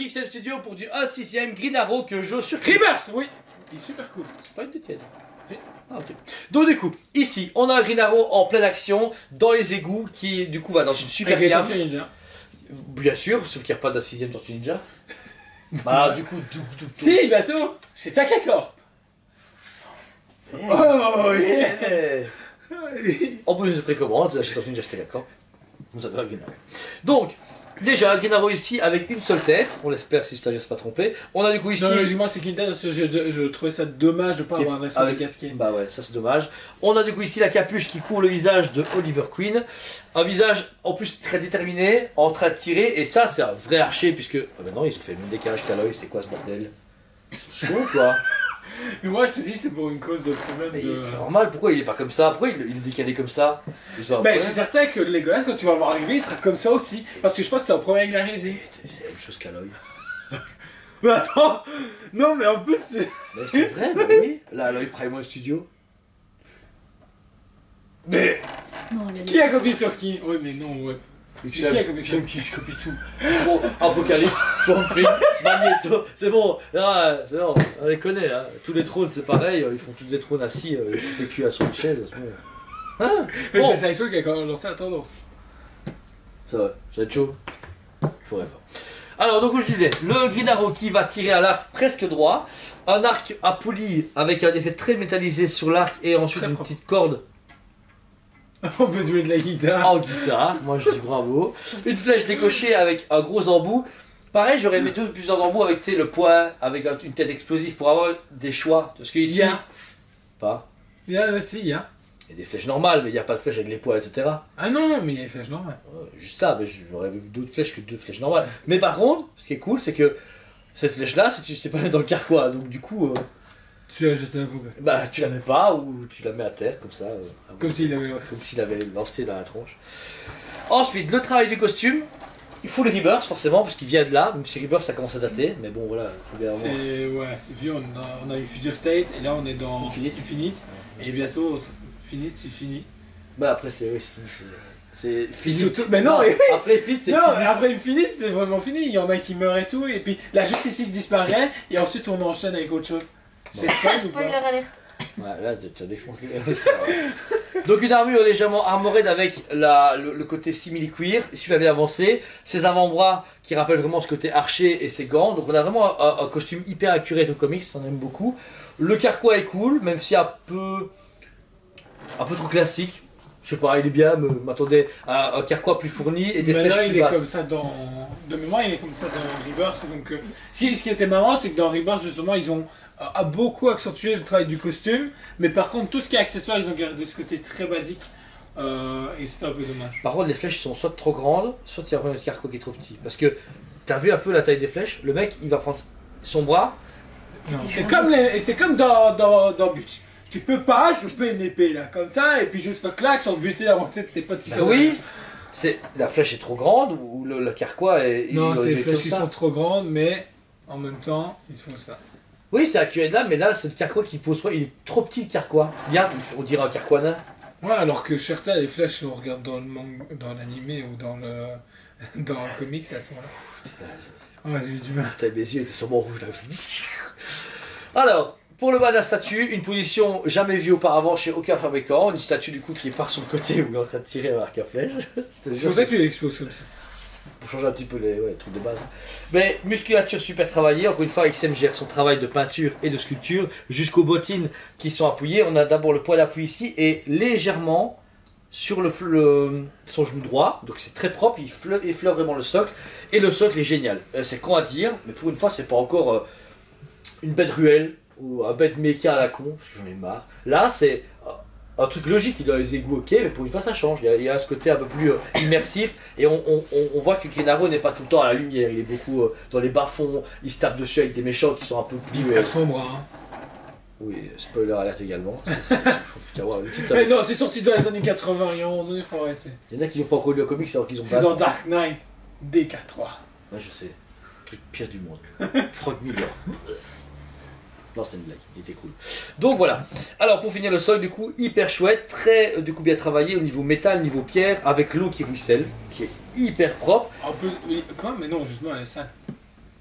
XM Studio pour du 1/6 Green Arrow que je sur Rebirth, oui. Il est super cool. C'est pas une de tienne. Ah, ok. Donc du coup, ici, on a un Green Arrow en pleine action dans les égouts qui du coup va dans une super Avec les gamme. Tortues Ninja. Bien sûr, sauf qu'il n'y a pas d'un 6ème Tortue Ninja. Bah du coup, Si, bateau, c'est Takakor. Oh yeah. En plus de précommande, chez Tortue Ninja, j'étais d'accord. Vous avez un Green Arrow. Donc, déjà un Green Arrow ici avec une seule tête. On l'espère si Stagiaire s'est pas trompé. On a du coup ici. Non, logiquement, c'est qu'une tête parce que je trouvais ça dommage de pas avoir un vaisseau de casquet. Bah ouais, ça c'est dommage. On a du coup ici la capuche qui couvre le visage de Oliver Queen. Un visage en plus très déterminé, en train de tirer. Et ça, c'est un vrai archer puisque. Ah bah non, il se fait même décalage qu'à l'œil. C'est quoi ce bordel? C'est con quoi. Mais moi, je te dis, c'est pour une cause de problème Mais de. c'est normal, pourquoi il est pas comme ça? Pourquoi il est décalé comme ça? Ben, je suis certain que le Legolas, quand tu vas le voir arriver, il sera comme ça aussi. Parce que je pense que c'est un problème avec la résine. C'est la même chose qu'à l'œil. Mais attends. Non, mais en plus, c'est. Mais c'est vrai, bah oui. Là, à l'œil Prime Studio. Mais. Non, Qui a copié sur qui? Oui, mais non, ouais. Qui a copié sur qui copie tout. Ils font Apocalypse, Swamp Thing, Magneto, c'est bon, ah, c'est bon, on les connaît, hein. Tous les trônes c'est pareil, ils font tous des trônes assis, juste des culs à sur une chaise à ce moment. Hein? Mais Bon, c'est Sideshow qui a lancé la tendance. ça va, ça va être chaud. Faudrait pas. Alors donc comme je disais, le Green Arrow qui va tirer à l'arc presque droit, un arc à poulie avec un effet très métallisé sur l'arc et ensuite Très une propre. petite corde On peut jouer de la guitare. en guitare, moi je dis bravo. Une flèche décochée avec un gros embout. Pareil, j'aurais mis plusieurs embouts avec tu sais, le poing, avec une tête explosive pour avoir des choix. Parce que ici, pas. Il y a, si, il y a. Il y a des flèches normales, mais il n'y a pas de flèches avec les poings, etc. Ah non, non, mais il y a les flèches normales. Juste ça, mais j'aurais vu d'autres flèches que deux flèches normales. Mais par contre, ce qui est cool, c'est que cette flèche-là, si tu sais pas mettre dans le carquois, donc du coup, Tu l'as jeté à la poubelle. bah tu la mets pas ou tu la mets à terre comme ça. Comme s'il avait lancé. Comme s'il avait lancé dans la tronche. Ensuite, le travail du costume. Il faut le Rebirth forcément, parce qu'il vient de là, même si Rebirth ça commence à dater, mais bon voilà, il faut bien avoir. C'est ouais, c'est vieux, on a eu Future State et là on est dans Infinite. Et bientôt, Infinite c'est fini. Bah après c'est oui, c'est fini. Surtout- mais non, mais- après Fist c'est Non, fini. mais après Infinite c'est vraiment fini, il y en a qui meurent et tout, et puis la justice qui disparaît, et ensuite on enchaîne avec autre chose. C'est fun ou Spoiler pas? alert. Ouais, là tu as défoncé. Donc une armure légèrement armorée avec le côté simili-cuir, super bien avancé, ses avant-bras qui rappellent vraiment ce côté archer et ses gants, donc on a vraiment un costume hyper accurate au comics, on aime beaucoup. Le carquois est cool, même si un peu trop classique. Je sais pas, il est bien, mais m'attendais à un carquois plus fourni et des Mais flèches là, plus il est basses. comme ça dans. De mémoire, il est comme ça dans Rebirth. Donc, ce qui était marrant, c'est que dans Rebirth, justement, ils ont beaucoup accentué le travail du costume. Mais par contre, tout ce qui est accessoire, ils ont gardé ce côté très basique. Et c'était un peu dommage. Par contre, les flèches sont soit trop grandes, soit il y a un carquois qui est trop petit. Parce que t'as vu un peu la taille des flèches, le mec il va prendre son bras. Non, c'est comme dans Butch. Tu peux pas, je peux une épée là, comme ça, et puis juste faire claque sans buter la moitié de tes potes qui Bah sont oui, la flèche est trop grande ou le carquois est. Non, il aurait c'est dû les être flèches comme qui ça. sont trop grandes, mais en même temps, ils font ça. Oui, c'est accuré de là, mais là c'est le carquois qui pose pas. Il est trop petit le carquois. Regarde, on dirait un carquois nain. Ouais, alors que certains, les flèches, on regarde dans le manga, dans l'animé ou dans le comics, elles sont là. Ouais, j'ai eu du mal. Putain, mes yeux étaient sûrement rouges là. Alors, pour le bas de la statue, une position jamais vue auparavant chez aucun fabricant. Une statue du coup qui part sur le côté où il est en train de tirer un arc à flèche. C'est pour ça que tu l'exposes comme ça. Pour changer un petit peu les trucs de base. Mais musculature super travaillée. Encore une fois, XM gère son travail de peinture et de sculpture jusqu'aux bottines qui sont appuyées. On a d'abord le poids d'appui ici et légèrement sur son genou droit. Donc c'est très propre, il effleure vraiment le socle. Et le socle est génial. C'est con à dire, mais pour une fois, c'est pas encore une bête ruelle ou un bête méca à la con, parce que j'en ai marre. Là, c'est un truc logique, il est dans les égouts, ok, mais pour une fois ça change. Il y a ce côté un peu plus immersif et on voit que Green Arrow n'est pas tout le temps à la lumière, il est beaucoup dans les bas-fonds, il se tape dessus avec des méchants qui sont un peu plus. Hyper sombre, hein. Oui, spoiler alert également. Putain, wow, une petite Mais non, c'est sorti dans les années 80, et à un moment donné, faut arrêter. Il y en a qui n'ont pas encore lu le comics alors qu'ils ont C'est dans Dark Knight, DK3. Ouais, je sais. Le truc pire du monde. Frog Miller. Non, c'est une blague, il était cool. Donc voilà. Alors pour finir le sol, du coup, hyper chouette, très du coup bien travaillé au niveau métal, niveau pierre, avec l'eau qui ruisselle, qui est hyper propre. Un peu, oui, quand même, mais non, justement, elle est sale.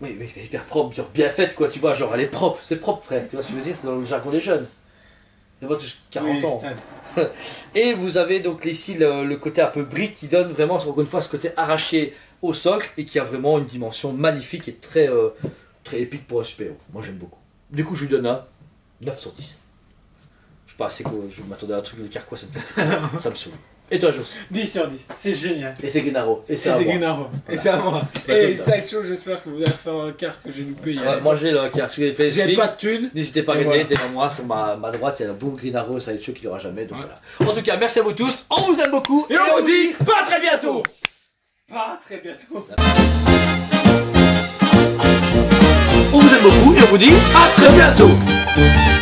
Oui, mais hyper propre, genre bien faite quoi, tu vois, genre elle est propre, c'est propre frère, tu vois ce que je veux dire, c'est dans le jargon des jeunes. C'est pas tous 40 ans. Et vous avez donc ici le côté un peu brique qui donne vraiment, encore une fois, ce côté arraché au socle et qui a vraiment une dimension magnifique et très, très épique pour un super-héros. Moi j'aime beaucoup. Du coup je lui donne un 9 sur 10. Je sais pas, c'est quoi, je m'attendais à un truc de Carquois, ça me saoule. Et toi, Jos? 10 sur 10, c'est génial. Et c'est Gennaro. Et c'est Gennaro. Et c'est à moi. Et Sideshow, j'espère que vous allez refaire un quart que j'ai loupé hier. Ouais, moi j'ai le quart. Si vous avez j'ai pas de thunes. N'hésitez pas à gagner, devant moi, sur ma droite, il y a un beau Gennaro, Sideshow qui l'aura jamais. Donc voilà. En tout cas, merci à vous tous, on vous aime beaucoup. Et on vous dit pas très bientôt. Pas très bientôt. On vous aime beaucoup et on vous dit à très bientôt.